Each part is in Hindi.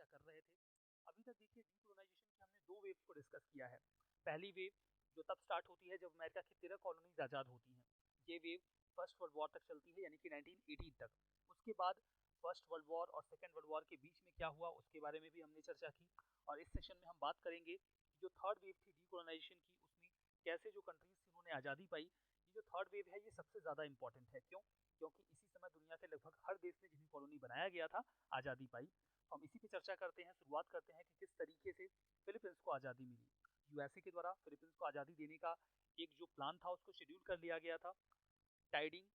चर्चा कर रहे थे। अभी तक देखिए डीकोलोनाइजेशन की हमने दो वेव को डिस्कस किया है। पहली वेव जो तब स्टार्ट होती है जब अमेरिका की 13 कॉलोनीज आज़ाद होती हैं। ये वेव फर्स्ट वर्ल्ड वॉर तक चलती है, यानी कि 1918 तक। उसके बाद फर्स्ट वर्ल्ड वॉर और सेकेंड वर्ल्ड वॉर के बीच में क्या हुआ उसके बारे में भी हमने चर्चा की। और इस सेशन में हम बात करेंगे कि जो थर्ड वेव थी डीकोलोनाइजेशन की, उसमें कैसे जो कंट्रीज थी उन्होंने आज़ादी पाई। ये जो थर्ड वेव है ये सबसे ज़्यादा इंपॉर्टेंट है। क्यों? क्योंकि इसी समय दुनिया के लगभग हर देश में जिन्हें कॉलोनी बनाया गया था आज़ादी पाई। तो हम इसी पे चर्चा करते हैं, शुरुआत करते हैं कि किस तरीके से फिलीपींस को आज़ादी मिली। यूएसए के द्वारा फिलीपींस को आज़ादी देने का एक जो प्लान था उसको शेड्यूल कर लिया गया था। टाइडिंग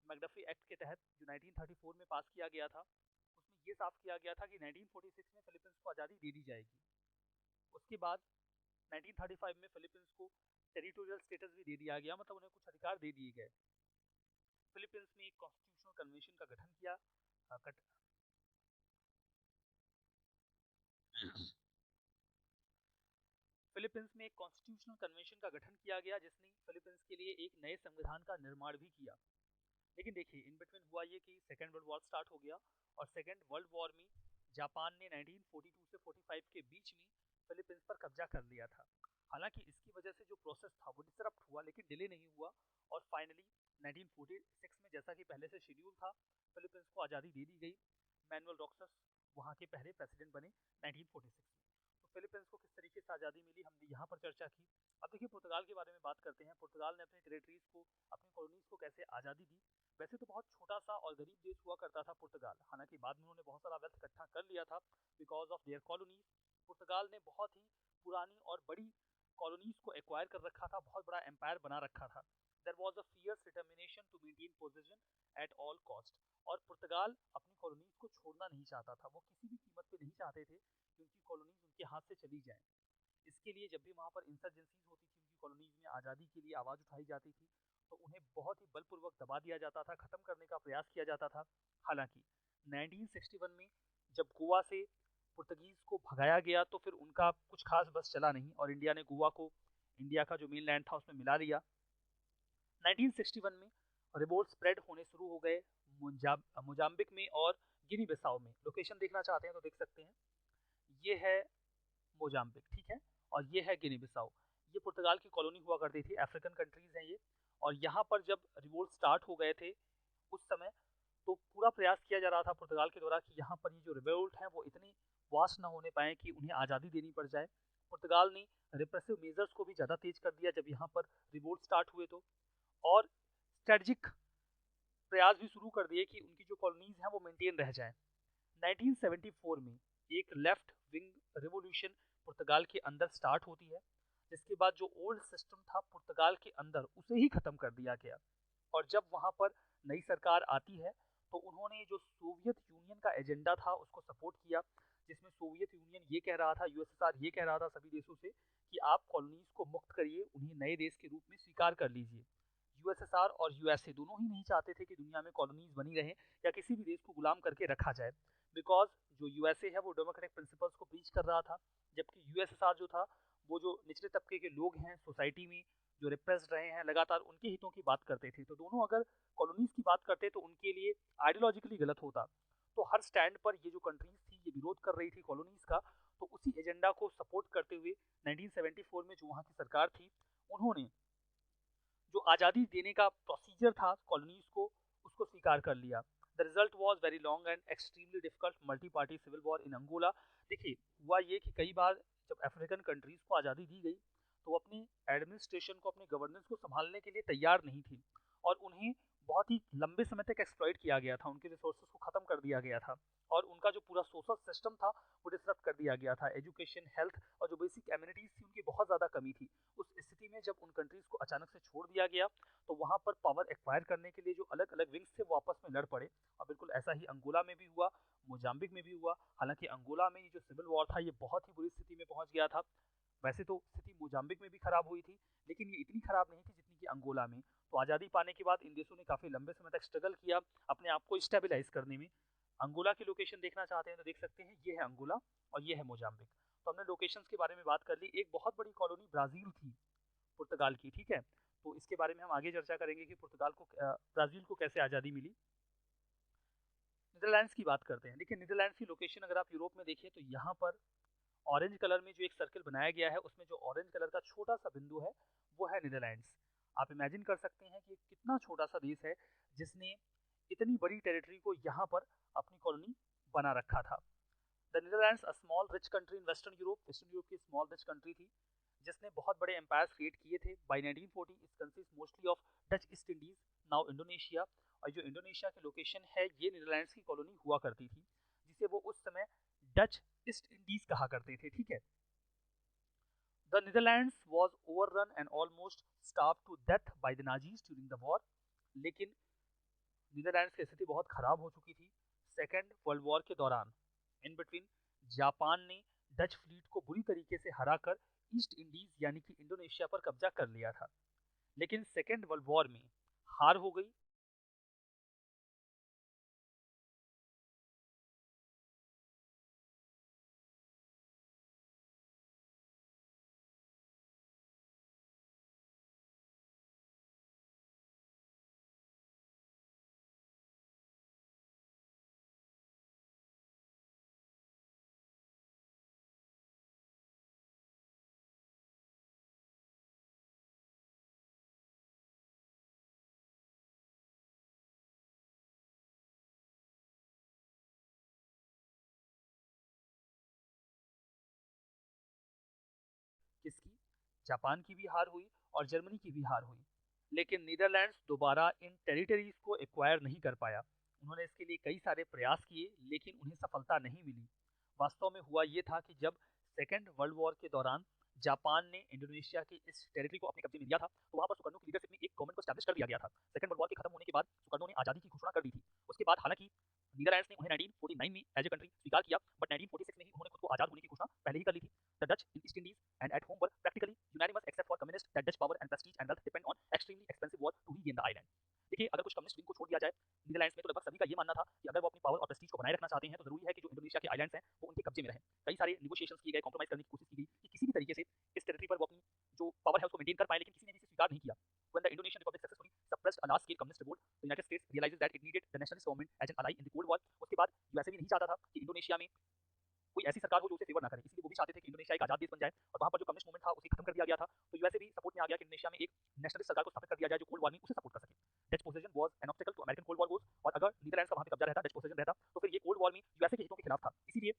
मैकडफी एक्ट के तहत जो 1934 में पास किया गया था, उसमें ये साफ किया गया था कि 1946 में फिलीपींस को आज़ादी दे दी जाएगी। उसके बाद 1935 में फिलीपींस को टेरिटोरियल स्टेटस भी दे दिया गया, मतलब उन्हें कुछ अधिकार दे दिए गए। फिलीपींस में एक कॉन्स्टिट्यूशनल कन्वेंशन का गठन किया फिलीपींस में एक कॉन्स्टिट्यूशनल कन्वेंशन का गठन किया गया जिसने फिलीपींस के लिए एक नए संविधान का निर्माण भी किया। लेकिन देखिए इन बिटवीन हुआ ये कि सेकेंड वर्ल्ड वॉर स्टार्ट हो गया और सेकेंड वर्ल्ड वॉर में जापान ने 1942 से 45 के बीच में फिलीपींस पर कब्जा कर लिया था। हालांकि इसकी वजह से जो प्रोसेस था वो डिसरप्ट हुआ, लेकिन डिले नहीं हुआ। और फाइनली 1946 में, जैसा कि पहले से शेड्यूल था, फिलीपींस को आज़ादी दे दी गई। मैनुअल रॉक्सस वहाँ के पहले प्रेसिडेंट बने 1946 में। तो फिलीपींस को किस तरीके से आज़ादी मिली हमने यहाँ पर चर्चा की। अब देखिए पुर्तगाल के बारे में बात करते हैं। पुर्तगाल ने अपने टेरिटरीज को, अपनी कॉलोनीज को कैसे आज़ादी दी। वैसे तो बहुत छोटा सा और गरीब देश हुआ करता था पुर्तगाल, हालांकि बाद में उन्होंने बहुत सारा वेल्थ इकट्ठा कर लिया था बिकॉज ऑफ देयर कॉलोनीज। पुर्तगाल ने बहुत ही पुरानी और बड़ी कॉलोनीज को एक्वायर कर रखा था, बहुत बड़ा एम्पायर बना रखा था। There was a fierce determination to maintain position at all cost. और पुर्तगाल अपनी कॉलोनीज को छोड़ना नहीं चाहता था, वो किसी भी कीमत पे नहीं चाहते थे कि उनकी कॉलोनीज उनके हाथ से चली जाएं। इसके लिए जब भी वहाँ पर इंसर्जेंसीज होती थी, उनकी कॉलोनीज में आज़ादी के लिए आवाज़ उठाई जाती थी, तो उन्हें बहुत ही बलपूर्वक दबा दिया जाता था, ख़त्म करने का प्रयास किया जाता था। हालांकि 1961 में जब गोवा से पुर्तगीज को भगाया गया तो फिर उनका कुछ खास बस चला नहीं और इंडिया ने गोवा को इंडिया का जो मेन लैंड था उसमें मिला लिया। 1961 में रिवोल्ट स्प्रेड होने शुरू हो गए मोजाम्बिक में और गिनी बिसाओ में। लोकेशन देखना चाहते हैं तो देख सकते हैं, ये है मोजाम्बिक, ठीक है, और ये है गिनी बिसाओ। ये पुर्तगाल की कॉलोनी हुआ करती थी, अफ्रीकन कंट्रीज हैं ये। और यहाँ पर जब रिवोल्ट स्टार्ट हो गए थे उस समय, तो पूरा प्रयास किया जा रहा था पुर्तगाल के द्वारा कि यहाँ पर ये जो रिवोल्ट हैं वो इतनी वास्ट ना होने पाए कि उन्हें आज़ादी देनी पड़ जाए। पुर्तगाल ने रिप्रेसिव मेजर्स को भी ज़्यादा तेज कर दिया जब यहाँ पर रिवोल्ट स्टार्ट हुए तो, और स्ट्रेटजिक प्रयास भी शुरू कर दिए कि उनकी जो कॉलोनीज हैं वो मेंटेन रह जाएं। 1974 में एक लेफ्ट विंग रिवोल्यूशन पुर्तगाल के अंदर स्टार्ट होती है, जिसके बाद जो ओल्ड सिस्टम था पुर्तगाल के अंदर उसे ही खत्म कर दिया गया। और जब वहां पर नई सरकार आती है तो उन्होंने जो सोवियत यूनियन का एजेंडा था उसको सपोर्ट किया, जिसमें सोवियत यूनियन ये कह रहा था, यूएसएसआर ये कह रहा था सभी देशों से कि आप कॉलोनीज को मुक्त करिए, उन्हें नए देश के रूप में स्वीकार कर लीजिए। यूएसएसआर और यूएसए दोनों ही नहीं चाहते थे कि दुनिया में कॉलोनीज बनी रहे या किसी भी देश को गुलाम करके रखा जाए, बिकॉज जो यूएसए है वो डेमोक्रेटिक प्रिंसिपल्स को प्रीच कर रहा था, जबकि यूएसएसआर जो था वो जो निचले तबके के लोग हैं सोसाइटी में जो रिप्रेस्ड रहे हैं लगातार, उनके हितों की बात करते थे। तो दोनों अगर कॉलोनीज की बात करते तो उनके लिए आइडियोलॉजिकली गलत होता। तो हर स्टैंड पर ये जो कंट्रीज थी ये विरोध कर रही थी कॉलोनीज का। तो उसी एजेंडा को सपोर्ट करते हुए 1974 में जो वहाँ की सरकार थी उन्होंने जो आज़ादी देने का प्रोसीजर था कॉलोनीज को उसको स्वीकार कर लिया। The result was very long and extremely difficult multi party civil war in Angola. देखिए हुआ ये कि कई बार जब अफ्रीकन कंट्रीज को आज़ादी दी गई तो वो अपनी एडमिनिस्ट्रेशन को, अपने गवर्नेंस को संभालने के लिए तैयार नहीं थी और उन्हें बहुत ही लंबे समय तक एक्सप्लॉइट किया गया था, उनके रिसोर्सेज को खत्म कर दिया गया था और उनका जो पूरा सोशल सिस्टम था वो डिसरप्ट कर दिया गया था। एजुकेशन, हेल्थ और जो बेसिक एमिनिटीज थी उनकी बहुत ज़्यादा कमी थी। उस स्थिति में जब उन कंट्रीज को अचानक से छोड़ दिया गया तो वहाँ पर पावर एक्वायर करने के लिए जो अलग अलग विंग्स थे वो आपस में लड़ पड़े। और बिल्कुल ऐसा ही अंगोला में भी हुआ, मोजाम्बिक में भी हुआ। हालांकि अंगोला में ये जो सिविल वॉर था ये बहुत ही बुरी स्थिति में पहुंच गया था। वैसे तो स्थिति मोजाम्बिक में भी खराब हुई थी, लेकिन ये इतनी खराब नहीं थी जितनी कि अंगोला में। तो आज़ादी पाने के बाद इन देशों ने काफ़ी लंबे समय तक स्ट्रगल किया अपने आप को स्टेबलाइज करने में। अंगोला की लोकेशन देखना चाहते हैं तो देख सकते हैं, ये है अंगोला और ये है मोजाम्बिक। तो हमने लोकेशंस के बारे में बात कर ली। एक बहुत बड़ी कॉलोनी ब्राज़ील थी पुर्तगाल की, ठीक है, तो इसके बारे में हम आगे चर्चा करेंगे कि पुर्तगाल को ब्राज़ील को कैसे आज़ादी मिली। नीदरलैंड्स की बात करते हैं। देखिए नीदरलैंड्स की लोकेशन अगर आप यूरोप में देखिए तो यहाँ पर ऑरेंज कलर में जो एक सर्कल बनाया गया है उसमें जो ऑरेंज कलर का छोटा सा बिंदु है वो है नीदरलैंड्स। आप इमेजिन कर सकते हैं कि कितना छोटा सा देश है जिसने इतनी बड़ी टेरिटरी को यहाँ पर अपनी कॉलोनी बना रखा था। The Netherlands a small rich country in western Europe, western Europe की स्मॉल रिच कंट्री थी जिसने बहुत बड़े एम्पायर क्रिएट किए थे। By 1940 it consist mostly of Dutch East Indies, now Indonesia. और जो इंडोनेशिया की लोकेशन है ये नीदरलैंड्स की कॉलोनी हुआ करती थी जिसे वो उस समय डच ईस्ट इंडीज कहा करते थे। ठीक है, the Netherlands was overrun and almost starve to death by the Nazis during the war. लेकिन नीदरलैंड्स की स्थिति बहुत खराब हो चुकी थी सेकेंड वर्ल्ड वॉर के दौरान। इन बिटवीन जापान ने डच फ्लीट को बुरी तरीके से हराकर ईस्ट इंडीज यानी कि इंडोनेशिया पर कब्जा कर लिया था। लेकिन सेकेंड वर्ल्ड वॉर में हार हो गई। किसकी? जापान की भी हार हुई और जर्मनी की भी हार हुई। लेकिन नीदरलैंड्स दोबारा इन टेरिटरीज को एक्वायर नहीं कर पाया। उन्होंने इसके लिए कई सारे प्रयास किए लेकिन उन्हें सफलता नहीं मिली। वास्तव में हुआ ये था कि जब सेकेंड वर्ल्ड वॉर के दौरान जापान ने इंडोनेशिया की इस टेरिटरी को अपने कब्जे में लिया था तो वहां पर सुकर्णो की लीडरशिप में एक गवर्नमेंट को स्टैब्लिश कर दिया गया था। सेकेंड वर्ल्ड वॉर के खत्म होने के बाद सुकर्णो ने आजादी की घोषणा कर दी थी। उसके बाद हालांकि नीदरलैंड्स ने उन्हें 1949 में एज ए कंट्री स्वीकार किया बट 1946 में ही उन्होंने खुद को आजाद होने की घोषणा पहले ही कर ली थी। The Dutch in east Indies and at home were practically unanimous except for communists that Dutch power and prestige and wealth depend on extremely expensive war to regain the island। देखिए अगर कुछ कम्युनिस्ट विंग को छोड़ दिया जाए नीदरलैंड्स में तो लगभग सभी का ये मानना था कि अगर वो अपनी पावर और प्रेस्टीज को बनाए रखना चाहते हैं तो जरूरी है कि जो इंडोनेशिया के आइलैंड्स हैं वो उनके कब्जे में रहें। कई सारे निगोशिएशंस किए गए, कॉम्प्रोमाइज करने की कोशिश की गई कि किसी भी तरीके से इस टेरिटरी पर वो अपनी जो पावर है उसको मेंटेन कर पाए, लेकिन किसी ने भी इसे स्वीकार नहीं किया। When the Indonesian Republic successfully suppressed a large-scale communist revolt, the United States realizes that it needed the nationalist government as an ally in the Cold War। उसके बाद यूएसए भी नहीं चाहता था कि इंडोनेशिया में कोई ऐसी सरकार हो जो उसे फेवर ना करे, इसलिए वो भी चाहते थे कि इंडोनेशिया एक आजाद देश बन जाए और वहां पर जो कम्युनिस्ट मूवमेंट था उसे खत्म कर दिया गया था। तो यूएसए भी सपोर्ट में आ गया कि इंडोनेशिया में एक नेशनलिस्ट सरकार को स्थापित कर दिया जाए जो कोल्ड वॉर में उसे सपोर्ट कर सके। Dutch position was an obstacle to American cold war goals. और अगर नीदरलैंड्स का वहां पे कब्जा रहता, डच पोजीशन रहता, तो फिर ये कोल्ड वॉर में यूएसए के हितों के खिलाफ था। इसीलिए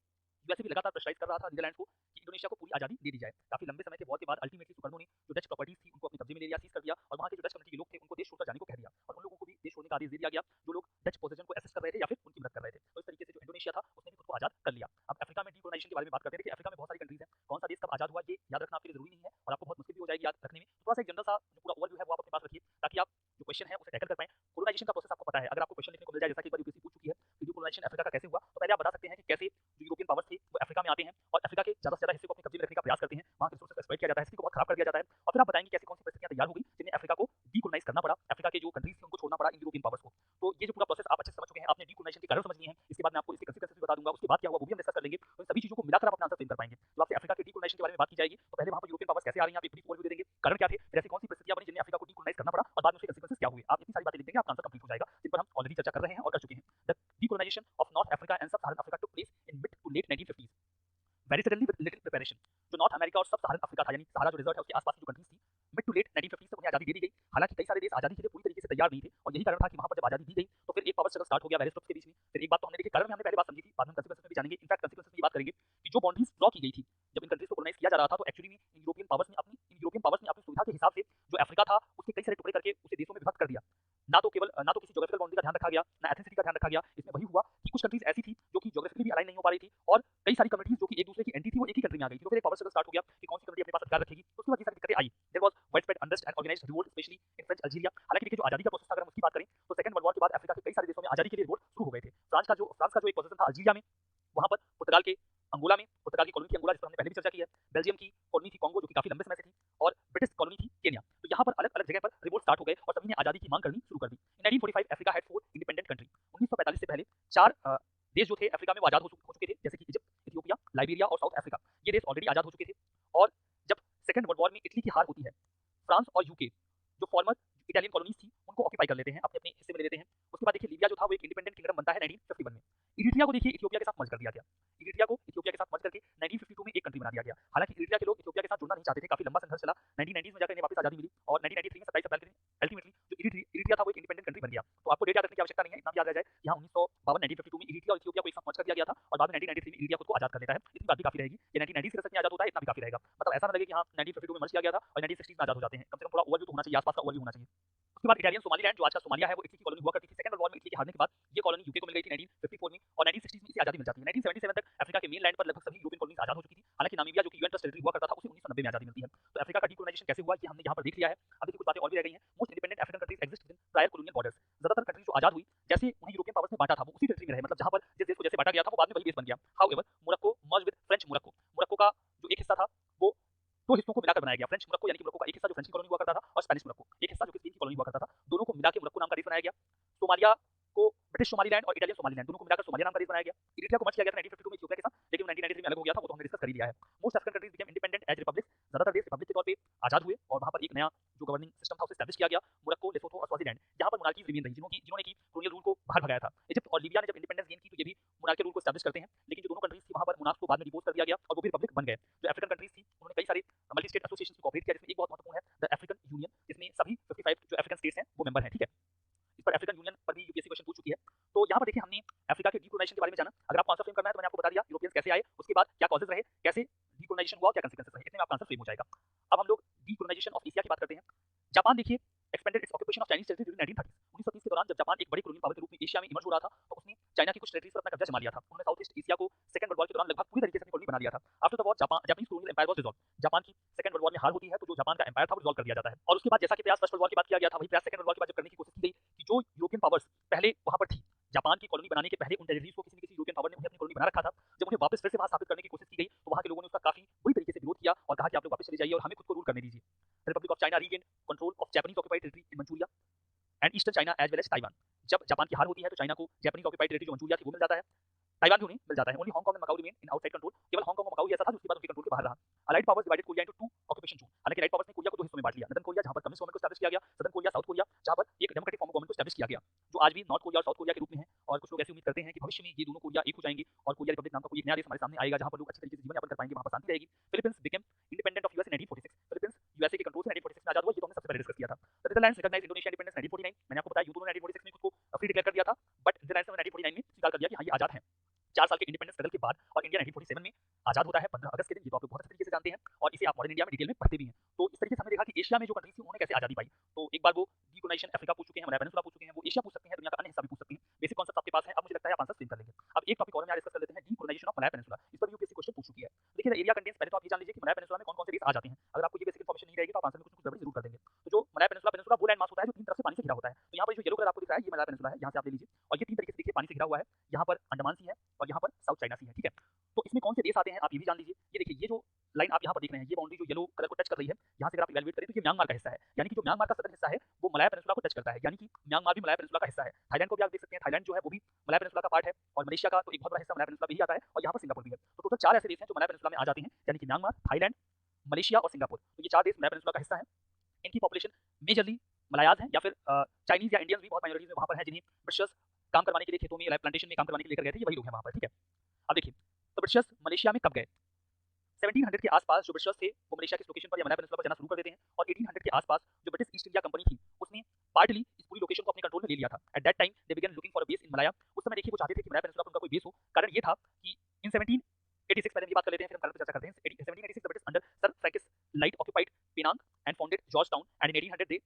यूएसए भी लगातार प्रेशराइज कर रहा था नीदरलैंड्स को कि इंडोनेशिया को पूरी आजादी दे दी जाए। काफी लंबे समय के बहुत के बाद अल्टीमेटली सुकर्णो ने जो डच प्रॉपर्टीज थी उनको अपने कब्जे में ले लिया, सीज कर दिया और वहां के जो डच कम्युनिटी के लोग थे उनको देश छोड़कर जाने को कह दिया और उन लोगों को भी देश छोड़ने का आदेश दे दिया गया जो लोग डच पोजीशन को एसेस कर रहे थे या फिर उनकी मदद कर रहे थे। तो इस तरीके से जो इंडोनेशिया था उसने भी खुद को आजाद कर लिया। अब अफ्रीका में डीकोलोनाइजेशन के बारे में बात करते हैं। देखिए अफ्रीका में बहुत सारी कंट्रीज हैं, कौन सा देश कब आजाद हुआ ये याद रखना आपके लिए जरूरी नहीं है और आपको बहुत मुश्किल भी हो जाएगी याद रखने में। थोड़ा सा एक जनरल सा जो पूरा ओवरव्यू है वो आप अपने पास रखिए ताकि आप जो क्वेश्चन है उसे टैकल कर पाएं। कोलोनाइजेशन का प्रोसेस आपको पता है, अगर आपको क्वेश्चन लिखने को मिल जाए जैसा कि एक बार यूपीएससी पूछ चुकी है कि डीकोलोनाइजेशन अफ्रीका का कैसे हुआ, तो पहले आप बता सकते हैं कि कैसे जो यूरोपियन पावर्स थे वो अफ्रीका में आते हैं और अफ्रीका के ज्यादा से ज्यादा हिस्से को अपने कब्जे में रखने का प्रयास करते हैं, वहां के रिसोर्सेज को एक्सप्लॉइट किया जाता है, हिस्ट्री को बहुत खराब कर दिया जाता है और फिर आप बताएंगे कैसे कौन सी परिस्थितियां तैयार हो गई जिन्हें अफ्रीका को डीकोलोनाइज करना पड़ा, अफ्रीका के जो कंट्रीज थी उनको छोड़ना पड़ा इन यूरोपियन पावर्स को। तो ये जो पूरा प्रोसेस आप अच्छे से समझ चुके हैं, आपने डीकोलोनाइजेशन के कारण समझ लिए हैं, इसके बाद मैं आपको इसके कंसीक्वेंसेस भी बता दूंगा, उसके बाद क्या हुआ वो भी हम डिस्कस कर लेंगे। तो इन सभी चीजों को मिलाकर आप अपना आंसर फ्रेम कर पाएंगे। जब आपसे अफ्रीका के डीकोलोनाइजेशन के बारे में बात की जाएगी तो पहले वहां पर यूरोपियन पावर्स कैसे आ रही हैं आप एक ब्रीफ ओवरव्यू दे देंगे, कारण क्या थे, फिर ऐसी कौन सी परिस्थितियां बनी जिन्हें अफ्रीका को डीकोलोनाइज करना पड़ा और बाद में उसके कंसीक्वेंसेस क्या हुए। आप इतनी सारी बातें लिख देंगे, आपका आंसर कंप्लीट हो जाएगा, जिन पर हम ऑलरेडी चर्चा कर रहे हैं और कर चुके हैं। The decolonisation of North Africa and sub Saharan Africa took place in mid to late 1950s very suddenly with little preparation. जो नॉर्थ अमेरिका और सब सहारन अफ्रीका था यानी सहारा जो रिजर्व है उसके आसपास की जो कंट्रीज थी, मिड टू लेट 1950s से उन्हें आजादी दे दी गई। हालांकि कई सारे देश आजादी के लिए पूरी तरीके से तैयार नहीं थे और यही कारण था कि वहां पर जब आजादी दी गई तो फिर एक पावर स्ट्रगल स्टार्ट हो गया वेरियस ग्रुप्स के बीच में। फिर एक बात तो हमने देखी, कारण में हमने पहले बात समझी थी, बाद में कंसीक्वेंसेस में भी जानेंगे। इनफैक्ट कंसीक्वेंसेस में ये बात करेंगे कि जो बाउंड्रीज ड्रॉ की गई थी जब इन कंट्रीज को कोलोनाइज किया जा रहा था तो एक्चुअली में इन यूरोपियन पावर्स ने अपनी सुविधा के हिसाब से जो अफ्रीका था उसके कई सारे टुकड़े करके उसे देशों में विभक्त कर दिया। ना तो किसी ज्योग्राफिकल बाउंड्री का ध्यान रखा गया, ना एथनिसिटी का ध्यान रखा गया। इसमें वही हुआ कि कुछ कंट्रीज ऐसी थी जो कि ज्योग्राफिकली भी अलाइन नहीं हो पा रही थी और कई सारी कम्युनिटीज जो कि एक दूसरे की एंटी थी वो एक ही कंट्री में आ गई थी। तो फिर एक पावर स्ट्रगल स्टार्ट हो गया कि कौन सी कम्युनिटी अपने पास अधिकार रखेगी। उसके बाद ये सारी दिक्कतें आई। There was widespread unrest and organised revolt specially in French Algeria. हालांकि देखिए जो आजादी का प्रोसेस था अगर हम उसकी बात करें तो सेकंड वर्ल्ड वॉर के बाद अफ्रीका के कई सारे देशों में आजादी के लिए रिवोल्ट शुरू हो गए थे। फ्रांस का जो एक पोजीशन था अल्जीरिया में, वहां पर पुर्तगाल के अंगोला में, पुर्तगाल की कॉलोनी थी अंगोला जिस पर हमने पहले भी चर्चा की है, बेल्जियम की कॉलोनी थी कॉन्गो जो कि काफी लंबे समय से थी और ब्रिटिश कॉलोनी थी केन्या। तो यहाँ पर अलग अलग जगह पर रिवोल्ट स्टार्ट हो गए और सभी ने आजादी की मांग करनी शुरू कर दी। इन 1945 अफ्रीका हैड 4 इंडिपेंडेंट कंट्री। 1945 से पहले 4 देश जो थे अफ्रीका में वो आजाद हो चुके थे, जैसे कि इजिप्ट, इथियोपिया, लाइबेरिया और साउथ अफ्रीका। ये देश ऑलरेडी आजाद हो चुके थे और जब सेकंड वर्ल्ड वॉर में इटली की हार होती है, फ्रांस और यूके जो फॉर्मर इटालियन कॉलोनीज थी उनको ऑक्यूपाई कर लेते हैं, अपने अपने हिस्से में ले लेते हैं। उसके बाद देखिए लीबिया जो था वो एक इंडिपेंडेंट किंगडम बनता है 1951 में। किया गया था और बाद में 1993 में इंडिया खुद को आजाद कर लेता है। इतनी बात भी काफी रहेगी। ये 1990 के दशक में आजाद होता है, इतना भी काफी रहेगा। मतलब ऐसा ना लगे कि हाँ 1952 में मर्ज किया गया था और 1960 में आजाद हो जाते हैं। कम से कम थोड़ा ओवरव्यू तो होना चाहिए, आसपास का ओवरव्यू होना चाहिए। उसके बाद इटालियन सोमालीलैंड जो आज का सोमालिया है वो इटली की कॉलोनी हुआ करती थी। सेकंड वर्ल्ड वॉर में इटली के हारने के बाद ये कॉलोनी यूके को मिल गई थी 1954 में और 1960 में इसे आजादी मिल जाती है। 1977 तक अफ्रीका के मेन लैंड पर लगभग सभी यूरोपियन कॉलोनीज आजाद हो चुकी थी। हालांकि नामीबिया जो कि यूएन प्लस टेरिटरी हुआ करता था उसे 1990 में आजादी मिलती है। तो अफ्रीका का डीकोलोनाइजेशन कैसे हुआ ये हमने यहाँ पर देख लिया है। अब देखिए कुछ बातें और भी रह गई हैं। Most independent African countries exist within prior colonial borders. ज्यादातर कंट्रीज जो आजाद हुई जैसे उन्हें यूरोपियन पावर्स ने बांटा था वो उसी टेरिटरी में रहे, मतलब जहां पर जिस देश को जैसे बांटा गया था वो बाद में वही देश बन गया। However Morocco merge with French Morocco. Morocco का जो एक हिस्सा था वो दो हिस्सों को मिलाकर बनाया गया। फ्रेंच मोरक्को यानी कि मोरक्को का एक हिस्सा जो फ्रेंच की कॉलोनी हुआ करता था और स्पेनिश मोरक्को एक हिस्सा जो कि स्पेन की कॉलोनी हुआ करता था, दोनों को मिलाकर मोरक्को नाम का देश बनाया गया। सोमालिया को ब्रिटिश सोमालीलैंड और इटालियन सोमालीलैंड दोनों को मिलाकर सोमालिया नाम का देश बनाया गया। इरिट्रिया को मर्ज किया गया था 1952 में इथियोपिया के साथ, लेकिन 1993 में अलग हो गया था, वो तो हमने डिस्कस कर ही लिया है। Most African countries became independent as republic. ज्यादातर देश रिपब्लिक के तौर पे आजाद हुए और वहां पर एक नया जो गवर्निंग सिस्टम था उसे एस्टैब्लिश किया गया। मोरक्को, लेसोथो और स्वाजीलैंड यहाँ पर मोनार्कीज रिमेन रही जिन्होंने की कॉलोनियल रूल को बाहर भगाया था। इजिप्ट और लीबिया ने जब इंडिपेंडेंस गेन की तो ये भी मोनार्की रूल को एस्टैब्लिश करते हैं, लेकिन जो दोनों कंट्रीज थी वहां पर मोनार्क को बाद में डिपोज कर दिया गया और वो भी रिपब्लिक बन गए। जो अफ्रीकन कंट्रीज थी उन्होंने कई सारे मल्टी स्टेट एसोसिएशन में कोऑपरेट किया, जिसमें एक बहुत महत्वपूर्ण है द अफ्रीकन यूनियन, जिसमें सभी 55 जो अफ्रीकन स्टेट्स हैं वो मेंबर हैं। ठीक है, इस पर अफ्रीकन यूनियन पर भी यूपीएससी क्वेश्चन पूछ चुकी है। तो यहाँ पर देखिए हमने अफ्रीका के डीकोलोनाइजेशन के बारे में जाना। अगर आपको आंसर फ्रेम करना है तो मैंने आपको बता दिया यूरोपियंस कैसे आए, उसके बाद क्या कॉजेज रहे, कैसे डीकोलोनाइजेशन हुआ, क्या कंसीक्वेंसेस रहे, इतने में आपका आंसर फ्रेम हो जाएगा। अब हम लोग डीकोलोनाइजेशन ऑफ एशिया की बात करते हैं। जापान देखिए expanded it's occupation of Chinese territory during 1930 1930 के दौरान जब जापान एक बड़ी कॉलोनियल पावर के रूप में एशिया में इमर्ज हो रहा था तो उसने चाइना की कुछ टेरिटरीज पर अपना कब्जा जमा लिया था। उन्होंने साउथ ईस्ट एशिया को सेकंड वर्ल्ड वॉर के दौरान लगभग पूरी तरीके से अपनी कॉलोनी बना लिया था। After the war Japanese colonial empire was dissolved. Japan की सेकंड वर्ल्ड वॉर में हार होती है तो जो जापान का एम्पायर था वो डिसॉल्व कर दिया जाता है और उसके बाद जैसा कि प्रयास फर्स्ट वर्ल्ड वॉर के बाद किया गया था वही प्रयास सेकंड वर्ल्ड वॉर के बाद जब करने की कोशिश की गई कि जो यूरोपियन पावर्स पहले वहां पर थी जापान की कॉलोनी बनाने के पहले उन टेरिटरीज को किसी न किसी यूरोपियन पावर ने उन्हें अपनी कॉलोनी बना रखा था, जब उन्हें वापस फिर से वहां स्थापित करने की कोशिश की गई तो वहां के लोगों ने उसका काफी बुरी तरीके से विरोध किया और कहा कि आप लोग वापस चले जाइए और हमें खुद को रूल करने दीजिए। Republic of China regained control of Japanese occupied territory in Manchuria and eastern China as well as Taiwan. जब जापान की हार होती है तो चाइना को जापानीज ऑक्युपाइड टेरिटरी जो मंचूरिया थी वो मिल जाता है, ताइवान भी उन्हें मिल जाता है। Only Hong Kong and Macau remain in outside control. केवल हांगकांग और मकाऊ ही ऐसा था जो उसके बाद उनके कंट्रोल के बाहर रहा। Allied powers divided Korea into two occupation zone. हालांकि अलाइड पावर्स ने कोरिया को दो हिस्सों में बांट लिया, नॉर्दर्न कोरिया जहां पर कम्युनिस्ट गवर्नमेंट को एस्टैब्लिश किया गया, सदर्न कोरिया साउथ कोरिया जहां पर एक डेमोक्रेटिक फॉर्म ऑफ गवर्नमेंट को एस्टैब्लिश किया गया, जो आज भी नॉर्थ कोरिया और साउथ कोरिया के रूप में है। और कुछ लोग ऐसे उम्मीद करते हैं कि भविष्य में ये दोनों कोरिया एक हो जाएंगे और कोरिया रिपब्लिक नाम का कोई एक नया देश हमारे सामने आएगा जहां पर लोग अच्छी तरीके से जीवन यापन कर पाएंगे, वहां पर शांति रहेगी। Philippines became independent of US in 1946। Philippines USA के कंट्रोल से 1946 में आजाद हुआ, ये तो हमने सबसे पहले डिस्कस किया था। Netherlands recognised Indonesia independence 1949। मैंने आपको बताया यूरोप ने 1946 में खुद को फ्री डिक्लेयर कर दिया था, बट नीदरलैंड्स ने 1949 में स्वीकार कर दिया कि हाँ ये आजाद है। 4 साल के इंडिपेंडेंस स्ट्रगल के बाद और इंडिया 1947 में आजाद होता है 15 अगस्त के दिन। ये तो आप लोग बहुत अच्छे तरीके से जानते हैं और इसे आप मॉडर्न इंडिया में डिटेल में पढ़ते भी हैं। तो इस तरीके से हमने देखा कि एशिया में जो कंट्रीज थी उन्होंने कैसे आजादी पाई। तो एक बार वो डीकोलोनाइजेशन अफ्रीका पूछ चुके हैं, मलय पेनिनसुला पूछ चुके हैं, वो एशिया पूछ सकते हैं, दुनिया का अन्य हिस्सा भी पूछ सकते हैं। बेसिक कॉन्सेप्ट आपके पास है, अब मुझे लगता है आप आंसर सेम कर लेंगे। अब एक टॉपिक और हम यहाँ डिस्कस कर लेते हैं, डीकोलोनाइजेशन ऑफ मलय पेनिनसुला। इस पर यूपीएससी क्वेश्चन पूछ चुकी है। देखिए एरिया कंटेंट्स, पहले तो आप ये जान लीजिए कि मलय पेनिनसुला में कौन-कौन से देश आ जाते हैं। अगर आपको ये बेसिक इन्फॉर्मेशन नहीं रहेगी तो आप आंसर में कुछ गड़बड़ी जरूर कर देंगे। तो जो मलय पेनिनसुला वो लैंड मास होता है जो तीन तरफ से पानी से घिरा होता है। तो यहाँ पर जो येलो कलर आपको दिख रहा है ये मलय पेनिनसुला है, यहाँ से आप ले लीजिए और ये तीन तरीके से देखिए पानी से घिरा हुआ है। यहाँ पर अंडमान सी है और यहाँ पर साउथ चाइना सी है। ठीक है, तो इसमें कौन से देश आते हैं आप ये भी जान लीजिए। ये देखिए ये जो लाइन आप यहाँ पर देख रहे हैं, ये बाउंड्री जो येलो कलर को टच कर रही है, यहाँ से अगर आप इवैल्यूएट करें तो ये म्यांमार का हिस्सा है। यानी कि जो म्यांमार का सदर्न हिस्सा है वो मलय पेनिनसुला को टच करता है, यानी कि म्यांमार भी मलय पेनिनसुला का हिस्सा है। थाईलैंड को भी आप देख सकते हैं, थाईलैंड जो है वो भी मलय पेनिनसुला का पार्ट है और मलेशिया का तो एक बहुत बड़ा हिस्सा मलय पेनिनसुला में ही आता है और यहाँ पर सिंगापुर भी है। तो टोटल 4 ऐसे देश हैं जो मलय पेनिनसुला में आ जाते हैं, यानी कि म्यांमार, थाईलैंड, मलेशिया और सिंगापुर। तो ये 4 देश मलय पेनिनसुला का हिस्सा है। इनकी पॉपुलेशन मेजरली मलायाज है या फिर चाइनीज या इंडियंस भी बहुत माइनॉरिटीज में वहाँ पर है, जिन्हें ब्रिटिशर्स काम करवाने के लिए खेतों में प्लांटेशन में काम करवाने के लिए लेकर गए थे, ये वही लोग हैं वहाँ पर। ठीक है, अब देखिए तो ब्रिटिशर्स मलेशिया में कब गए। 1700 के आसपास जो ब्रिटिशर्स थे वो मलेशिया के लोकेशन पर या मलय पेनिनसुला पर जाना शुरू कर देते हैं और 1800 के आसपास जो ब्रिटिश ईस्ट इंडिया कंपनी थी उसने पार्टली इस पूरी लोकेशन को अपने कंट्रोल में ले लिया था। At that time they begin looking for a base in Malaya. उस समय देखिए वो चाहते थे कि मलय पेनिनसुला पर उनका कोई बेस हो। कारण ये था कि इन 1786, पहले की बात कर लेते हैं फिर हम करंट पे चर्चा करते हैं। 1786 the British under Sir Francis Light occupied Penang and founded George Town and in 1800 they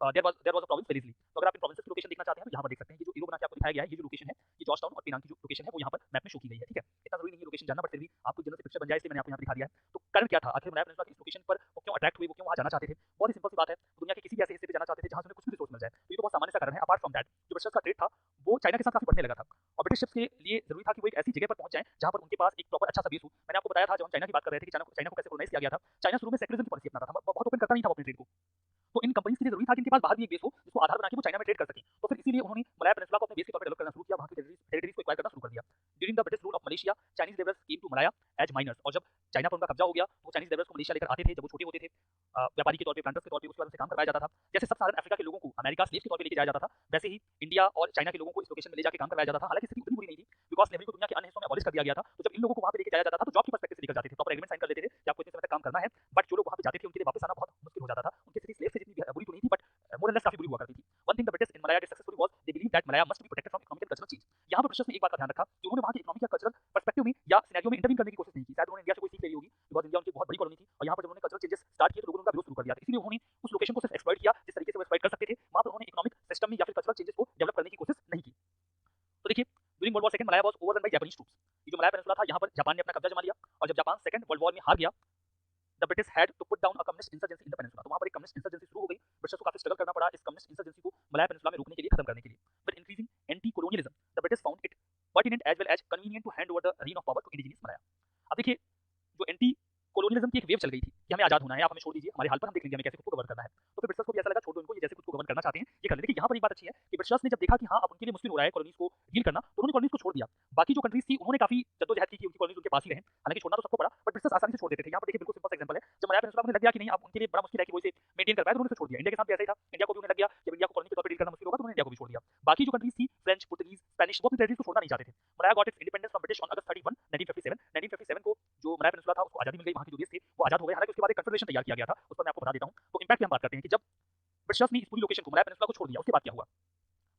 there was a province Wellesley. तो अगर आप इन प्रोविंसेस की लोकेशन देखना चाहते हैं तो यहाँ पर देख सकते हैं, ये जो एरो बना के आपको दिखाया गया है ये जो लोकेशन है ये जॉर्ज टाउन और पेनांग की जो लोकेशन है वो यहाँ पर मैप में शो की गई है। ठीक है, इतना जरूरी नहीं है लोकेशन जानना, बट फिर भी आपको जनरल से पिक्चर बन जाए इसलिए मैंने आपको यहाँ पे दिखा दिया है। तो कारण क्या था, आखिर मलय पेनिनसुला की इस लोकेशन पर वो क्यों अट्रैक्ट हुए, वो क्यों वहाँ जाना चाहते थे। बहुत ही सिंपल सी बात है, दुनिया के किसी भी ऐसे हिस्से पे जाना चाहते थे जहाँ से उन्हें कुछ भी रिसोर्स मिल जाए। तो ये तो बहुत सामान्य सा कारण है। अपार्ट फ्रॉम दैट जो ब्रिटिशर्स का ट्रेड था वो चाइना के साथ काफी बढ़ने लगा था और ब्रिटिश शिप्स के लिए जरूरी था कि वो एक ऐसी जगह पर पहुंच जाए जहाँ पर उनके पास एक प्रॉपर अच्छा सा बेस हो। मैंने आपको बताया था जब हम चाइना की बात कर रहे थे कि चाइना को कैसे कॉलोनाइज किया गया था। चाइना शुरू में सेक्युलरिज्म की पॉलिसी अपनाता था, बहुत ओपन करता नहीं था अपने ट्रेड को। तो इन कंपनीज के लिए जरूरी था कि इनके पास बाहर भी एक बेस हो जिसको आधार बना के वो चाइना में ट्रेड कर सकें। तो फिर इसीलिए उन्होंने मलय पेनिनसुला को अपने बेस के तौर पर डेवलप करना शुरू किया, वहां की टेरिटरीज को एक्वायर करना शुरू कर दिया। During the British rule of Malaysia Chinese labourers came to Malaya as miners. और जब चाइना पर उनका कब्जा हो गया तो चाइनीज लेबरर्स को मलेशिया लेकर आते थे जब वो छोटे होते थे, व्यापारी के तौर पे, प्लांटर्स के तौर पे, उसके बाद उनसे काम करवाया जाता था। जैसे सब साधारण अफ्रीका के लोगों को अमेरिका स्लेव्स के तौर पे लेके जाया जाता था, वैसे ही इंडिया और चाइना के लोगों को इस लोकेशन में ले जाके काम करवाया जाता था। हालांकि स्थिति उतनी बुरी नहीं थी बिकॉज़ स्लेवरी को दुनिया के अन्य हिस्सों में अबॉलिश कर दिया गया था। तो जब इन लोगों को वहां पे लेके जाया जाता था तो जॉब की पर्सपेक्टिव से लेकर जाते थे, प्रॉपर एग्रीमेंट साइन कर लेते थे कि आपको इतने समय तक काम करना है। बट जो लोग वहां पे जाते थे उनके लिए वापस आना बहुत मुश्किल हो जाता था। उनकी स्थिति स्लेव से जितनी बुरी तो नहीं थी बट मोर एंड लेस काफी बुरी हुआ करती थी। One thing the British in Malaya did successfully was they believe that Malaya must be protected from economic and cultural change. यहाँ पर ब्रिटिशर्स ने एक बात का ध्यान रखा कि उन्होंने वहां के इकोनॉमिक या या सिनेरियो में इंटरवीन करने की कोशिश नहीं की। शायद उन्होंने इंडिया से कोई सीख ली होगी, बिकॉज़ इंडिया उनकी बहुत बड़ी कॉलोनी थी और यहाँ पर जब उन्होंने कल्चरल चेंजेस स्टार्ट किए तो लोगों ने उनका विरोध शुरू कर दिया था। इसलिए उन्होंने उस लोकेशन को सिर्फ एक्सप्लॉइट किया जिस तरीके से वो एक्सप्लॉइट कर सकते थे, वहाँ पर उन्होंने इकोनॉमिक सिस्टम में या फिर कल्चरल चेंजेस को डेवलप करने की कोशिश नहीं की। तो देखिए, during world war second Malaya was overrun by Japanese troops. ये जो मलाया पेनिनसुला था, यहाँ पर जापान ने अपना कब्जा जमा लिया और जब जापान सेकंड वर्ल्ड वॉर में हार गया, the British had to put down a communist insurgency in the peninsula. तो वहाँ पर एक कम्युनिस्ट इंसर्जेंसी शुरू हो गई। ब्रिटिश को काफी स्ट्रगल करना पड़ा इस कम्युनिस्ट इंसर्जेंसी को मलाया पेनिनसुला में रोकने के लिए, खत्म करने के लिए। With increasing anti colonialism, the British found it pertinent as well as convenient to hand over the rein of power to indigenous Malaya. अब देखिए, जो एंटी कोलोनियलिज्म की एक वेव चल गई थी कि हमें आजाद होना है, आप हमें छोड़ दीजिए, हमारे हाल पर हम देख लेंगे, हमें कैसे खुद को गवर्न करना है। तो फिर ब्रिटिशर्स को भी ऐसा लगा, छोड़ दो इनको, ये जैसे खुद को गवर्न करना चाहते हैं ये कर ले। देखिए यहाँ पर एक बात अच्छी है कि ब्रिटिशर्स ने जब देखा कि हाँ अब उनके लिए मुश्किल हो रहा है कॉलोनीज को डील करना, तो उन्होंने कॉलोनीज को छोड़ दिया। बाकी जो कंट्रीज थी उन्होंने काफी जद्दोजहद की कि उनकी कॉलोनीज उनके पास ही रहें, हालांकि छोड़ना तो सबको पड़ा, बट ब्रिटिशर्स आसानी से छोड़ देते थे। यहाँ पर देखिए बिल्कुल सिंपल सा एग्जांपल है, जब मलाया पेनिनसुला को लग गया कि नहीं अब उनके लिए बड़ा मुश्किल है कि वो इसे मेंटेन कर पाए, तो उन्होंने छोड़ दिया। इंडिया के साथ भी ऐसा ही था, इंडिया को भी उन्हें लग गया कि इंडिया को कॉलोनी के तौर पर डील करना मुश्किल होगा, तो उन्होंने इंडिया को भी छोड़ दिया। बाकी जो कंट्रीज थी, फ्रेंच, पुर्तगीज, स्पेनिश, वो अपनी टेरिटरीज को छोड़ना नहीं चाहते थे। Malaya got its independence from British on August 31, 1957। 1957 को जो मलाया पेनिनसुला था उसको आजादी मिल गई, वहाँ के जो देश थे वो आजाद हो गए। हालांकि उसके बाद एक कन्फेडरेशन तैयार किया गया था, उस पर मैं आपको बता देता हूँ। तो इंपैक्ट की हम बात करते हैं कि जब ब्रिटिशर्स ने इस पूरी लोकेशन को, मलाया पेनिनसुला को छोड़ दिया, उसके बाद क्या हुआ।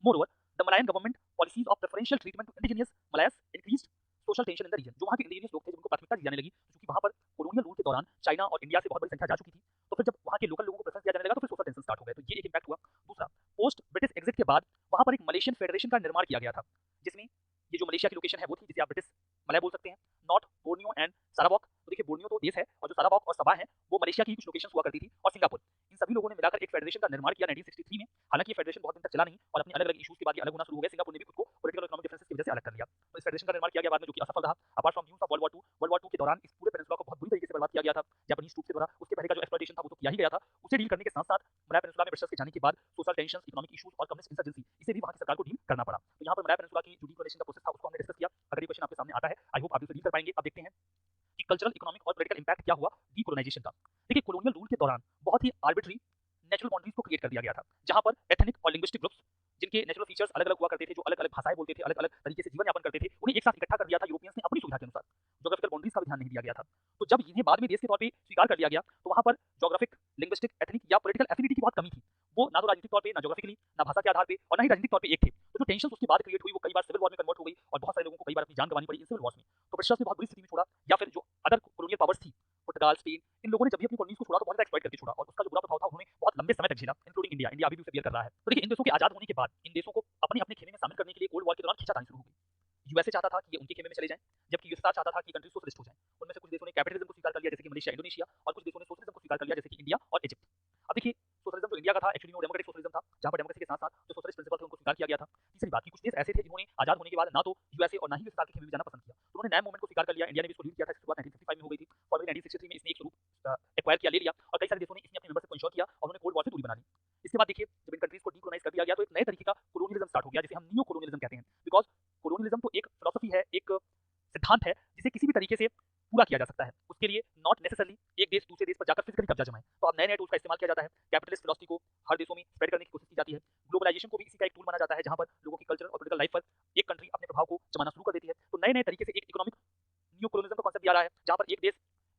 Moreover, the Malayan government policies of preferential treatment to indigenous Malays increased social tension in the region. जो वहाँ के इंडिजिनियस लोग थे जिनको प्राथमिकता दी जाने लगी, क्योंकि वहाँ पर कॉलोनियल रूल के दौरान चाइना और इंडिया से बहुत बड़ी संख्या जा चुकी थी, तो फिर जब वहाँ के लोकल लोगों को प्रेफरेंस दिया जाने लगा तो फिर सोशल टेंशन स्टार्ट हो गए। तो ये एक इंपैक्ट हुआ। दूसरा, पोस्ट ब्रिटिश एग्जिट के बाद वहाँ पर एक मलेशियन फेडरेशन का निर्माण किया गया था, जिसमें ये जो मलेशिया की लोकेशन है वो थी जिसे आप ब्रिटिश मलय बोल सकते हैं, नॉर्थ बोर्नियो एंड सारावॉक। तो देखिए बोर्नियो तो देश है और जो सारावॉक और सबा है वो मलेशिया की कुछ लोकेशन हुआ करती थी, और सिंगापुर। इन सभी लोगों ने मिलाकर एक फेडरेशन का निर्माण किया 1963 में। हालांकि ये फेडरेशन बहुत दिन तक चला नहीं और अपने अलग अलग इश्यूज के बाद ये अलग होना शुरू हो गया। सिंगापुर ने भी खुद को पॉलिटिकल और इकोनॉमिक डिफरेंसेस की वजह से अलग कर लिया। तो इस फेडरेशन का निर्माण किया गया बाद में, जो कि असफल रहा। Apart from news of world war 2 के दौरान इस पूरे पेनिनसुला को बहुत बुरी तरीके से बर्बाद किया गया था जापानीज ट्रूप के द्वारा। उसके पहले का जो एक्सप्लॉइटेशन था वो तो किया ही गया था। उसे डील करने के साथ साथ मलाया पेनिनसुला में ब्रिटिशर्स के जाने के बाद सोशल टेंशन, इकोनॉमिक इश्यूज और कम्युनिस्ट इंसर्जेंसी, इसे भी वहाँ की सरकार को डील करना पड़ा। तो यहाँ पर मलाया पेनिनसुला की जो डीकोलोनाइजेशन का प्रोसेस था उसको हमने डिस्कस किया। अगर ये क्वेश्चन आपके सामने आता है, आई होप आप इसे डील कर पाएंगे। अब देखते हैं कि कल्चरल, इकोनॉमिक और पॉलिटिकल इंपैक्ट क्या हुआ डीकोलोनाइजेशन का। देखिए कोलोनियल रूल के दौरान बहुत ही आर्बिट्री नेचुरल बाउंड्रीज को क्रिएट कर दिया गया था, जहां पर एथनिक और लिंग्विस्टिक ग्रुप्स जिनके नेचुरल फीचर्स अलग अलग हुआ करते थे, जो अलग अलग भाषाएं बोलते थे, अलग अलग तरीके से जीवन यापन करते थे, उन्हें एक साथ इकट्ठा कर दिया था यूरोपियंस ने अपनी सुविधा के अनुसार। ज्योग्राफिकल बाउंड्रीज का भी ध्यान नहीं दिया गया था। तो जब इन्हें बाद में देश के तौर पे स्वीकार कर लिया गया, तो वहां पर ज्योग्राफिक, लिंग्विस्टिक, एथनिक या पॉलिटिकल एफिनिटी की बहुत कमी थी। वो ना तो राजनीतिक तौर पे, ना ज्योग्राफिकली, ना भाषा के आधार पे और ना ही राजनीतिक तौर पे एक थे। तो जो टेंशन उसके बाद क्रिएट हुई वो कई बार सिविल वॉर में कन्वर्ट हो गई और बहुत सारे लोगों को कई बार अपनी जान गंवानी पड़ी इन सिविल वॉर्स में। तो ब्रिटिशर्स ने बहुत बुरी स्थिति में छोड़ा, या फिर जो अदर कॉलोनियल पावर्स थी, पुर्तगाल, स्पेन, इन लोगों ने जब भी अपनी कॉलोनीज को छोड़ा तो बहुत ज्यादा एक्सप्लॉइट करके छोड़ा और उसका जो बुरा प्रभाव था उन्होंने बहुत लंबे समय तक झेला, इंक्लूडिंग इंडिया। इंडिया अभी भी उसे बियर कर रहा है। तो देखिए इन देशों के आजाद होने के बाद इन देशों को अपने अपने खेमे में शामिल करने के लिए कोल्ड वॉर के दौरान खींचातानी शुरू हो गई। यूएसए चाहता था कि ये उनके खेमे में चले जाएं, जबकि यूएसए चाहता था कि कंट्रीज सोशलिस्ट हो जाएं। उनमें से कुछ देशों ने कैपिटलिज्म को स्वीकार कर लिया जैसे कि मलेशिया, इंडोनेशिया, और कुछ देशों ने सोशलिज्म को स्वीकार कर लिया जैसे कि इंडिया और इजिप्ट। अब देखिए सोशलिज्म जो इंडिया का था एक्चुअली वो डेमोक्रेटिक सोशलिज्म था, जहां पर डेमोक्रेसी के साथ साथ जो सोशलिस्ट प्रिंसिपल थे उनको स्वीकार किया गया था। तीसरी बात कि कुछ देश ऐसे थे जिन्होंने आजाद होने के बाद ना तो यूएसए और ना ही यूएसए के खेमे में जाना पसंद किया, तो उन्होंने नए मूवमेंट को स्वीकार कर लिया। इंडिया ने भी इसको लीड किया था, इसकी शुरुआत 1955 में हो गई थी। फरवरी 1963 में इसने एक स्वरूप एक्वायर किया, ले लिया, और कई सारे देशों ने इसमें अपने मेंबरशिप को इंश्योर किया और उन्होंने कोल्ड वॉर से दूरी बना ली। इसके बाद देखिए जब इन कंट्रीज को डीकोलोनाइज कर दिया गया तो एक नए तरीके का कोलोनियलिज्म स्टार्ट हो गया, जिसे हम नियो कोलोनियलिज्म कहते हैं। बिकॉज कोलोनियलिज्म तो एक फिलॉसफी है, एक सिद्धांत है जिसे किसी भी तरीके से पूरा किया जा सकता है। उसके लिए नॉट नेसेसरली एक देश दूसरे देश पर जाकर फिजिकली कब्जा जमाए। तो अब नए नए टूल्स का इस्तेमाल किया जाता है। कैपिटलिस्ट फिलॉसफी को हर देशों में स्प्रेड करने की कोशिश की जाती है। ग्लोबलाइजेशन को भी इसी का एक टूल माना जाता है, जहां पर लोगों की कल्चर और पॉलिटिकल लाइफ पर एक कंट्री अपने प्रभाव को जमाना शुरू कर देती है। तो नए नए तरीके से एक इकोनॉमिक न्यू कोलोनियलिज्म का कॉन्सेप्ट दिया रहा है, जहां पर एक देश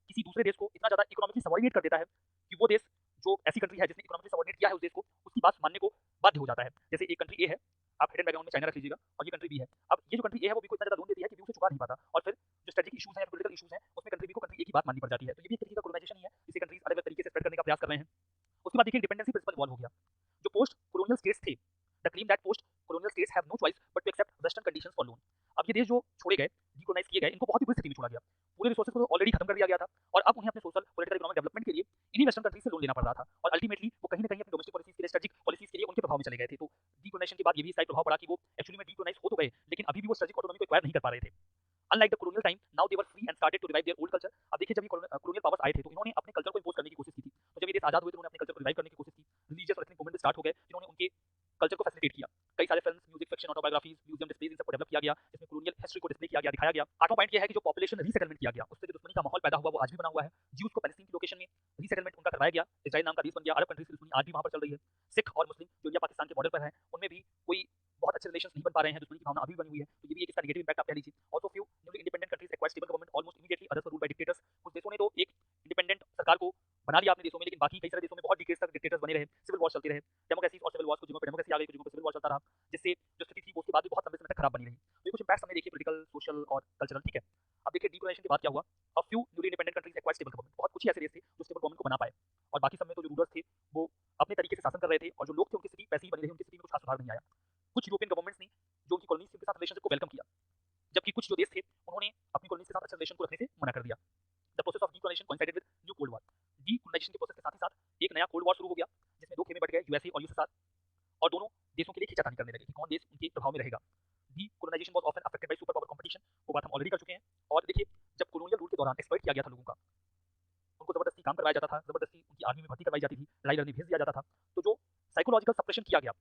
किसी दूसरे देश को इतना ज्यादा इकोनॉमिकली सबऑर्डिनेट कर देता है कि वो देश जो ऐसी कंट्री है जिसने इकोनॉमिकली सबऑर्डिनेट किया है उस देश को, उसकी बात मानने को बाध्य हो जाता है। जैसे एक कंट्री ए है, आप हिडन बैकग्राउंड में चाइना रख लीजिएगा, और ये कंट्री बी है। अब ये जो कंट्री ए है वो बी को इतना ज्यादा लोन देती है कि बी उसे चुका नहीं पाता, और फिर जो स्ट्रेटेजिक इश्यूज हैं, पॉलिटिकल इश्यूज हैं, उसमें कंट्री बी को कंट्री ए की बात माननी पड़ जाती है। तो ये भी एक तरीके का कोलोनाइजेशन ही है, जिसे कंट्रीज अलग अलग तरीके से स्प्रेड करने का प्रयास कर रहे हैं। उसके बाद देखिए इंडिपेंडेंसी प्रिंसिपल इवॉल्व हो गया। जो पोस्ट कोलोनियल स्टेट्स थे, the claim that post colonial states have no choice but to accept western conditions for loan. अब ये देश जो छोड़े गए, डीकोलोनाइज किए गए, इनको बहुत ही बुरी स्थिति में छोड़ा गया। पूरे रिसोर्सेज को ऑलरेडी खत्म कर दिया गया था और अब उन्हें अपने सोशल, पॉलिटिकल, इकोनॉमिक डेवलपमेंट के लिए इन्हीं वेस्टर्न कंट्रीज से लोन लेना पड़ रहा था, और अल्टीमेटली वो कहीं न कहीं अपनी डोमेस्टिक पॉलिसीज के लिए, स्ट्रेटेजिक पॉलिसीज के लिए उनके प्रभाव में चले गए थे। तो डीकोलोनाइजेशन के बाद ये भी इसका प्रभाव पड़ा कि वो एक्चुअली में डीकोलोनाइज हो तो गए, लेकिन अभी भी वो स्ट्रेटेजिक ऑटोनॉमी को एक्वायर नहीं कर पा रहे थे। Unlike the colonial time, now they were free and started to revive their old culture. अब देखिए जब ये colonial powers आए थे तो इन्होंने अपने कल्चर को इंपोज करने की कोशिश की थी। तो जब ये देश आजाद हुए तो उन्होंने अपने कल्चर को रिवाइव करने की कोशिश की। रिलीजियस और एथनिक मूवमेंट स्टार्ट हो गए जिन्होंने उनके कल्चर को फैसिलिटेट किया। कई सारे films, music, fiction, autobiographies, museum displays, इन सबको डेवलप किया गया, जिसमें colonial हिस्ट्री को डिस्प्ले किया गया, दिखाया गया। आठवां पॉइंट ये है कि जो पॉपुलेशन रीसेटलमेंट किया गया, उससे जो दुश्मनी का माहौल पैदा हुआ वो आज भी बना हुआ है। ज्यूज को पैलेस्टीन की लोकेशन में रीसेटलमेंट उनका करवाया गया, इजराइल नाम का देश बन गया, अरब कंट्रीज की दुश्मनी आज भी वहां पर चल रही है। सिख और मुस्लिम जो इंडिया पाकिस्तान के बॉर्डर पर है, उनमें भी कोई बहुत अच्छे रिलेशंस नहीं बन पा रहे हैं, दुश्मनी की भावना अभी भी बनी हुई है। तो ये भी एक इसका नेगेटिव इंपैक्ट आप कह लीजिए। Also few newly independent countries acquired stable government almost immediately, others were ruled by dictators. कुछ देशों ने तो एक इंडिपेंडेंट सरकार को बना लिया अपने देशों में, लेकिन बाकी कई सारे देशों में बहुत डिकेड्स तक डिक्टेटर्स बने रहे, सिविल वॉर चलती रहे। डेमोक्रेसी और सिविल वॉर्स को, जगहों पे डेमोक्रेसी आ गई, कुछ जगहों पे सिविल वॉर चलता रहा, जिससे जो स्थिति थी वो उसके बाद भी बहुत लंबे समय तक खराब बनी रही। तो ये कुछ इंपैक्ट्स हमने देखे पॉलिटिकल, सोशल और कल्चरल, ठीक है। अब देखिए डीकोलोनाइजेशन के बाद क्या हुआ, a few newly independent countries acquired stable government, बहुत कुछ ही ऐसे देश थे जो स्टेबल गवर्नमेंट को बना पाए, और बाकी सब में तो जो रूलर्स थे वो अपने तरीके से शासन कर रहे थे, और जो लोग थे उनकी स्थिति वैसी ही बनी रही, उनकी स्थिति में कुछ खास सुधार नहीं आया। कुछ यूरोपियन गवर्नमेंट्स ने जो उनकी कॉलोनीज के साथ रिलेशनशिप को वेलकम किया, जबकि कुछ जो देश थे उन्होंने अपनी कॉलोनीज के साथ अच्छे रिलेशन को रखने से मना कर दिया। The process of decolonisation coincided with new cold war. Decolonisation के प्रोसेस के साथ ही साथ एक नया कोल्ड वॉर शुरू हो गया, जिसमें दो खेमे बढ़ गए, यूएसए और यूएसएसआर, और दोनों देशों के लिए खींचातानी करने लगे कि कौन देश उनके प्रभाव में रहेगा। Decolonisation was often affected by super power competition, वो बात हम ऑलरेडी कर चुके हैं। और देखिए जब कॉलोनियल रूल के दौरान एक्सप्लॉइट किया गया था लोगों का, उनको जबरदस्ती काम करवाया जाता था, जबरदस्ती उनकी आर्मी में भर्ती करवाई जाती थी, लड़ाई लड़ने भेज दिया जाता था, तो जो साइकोलॉजिकल सप्रेशन किया गया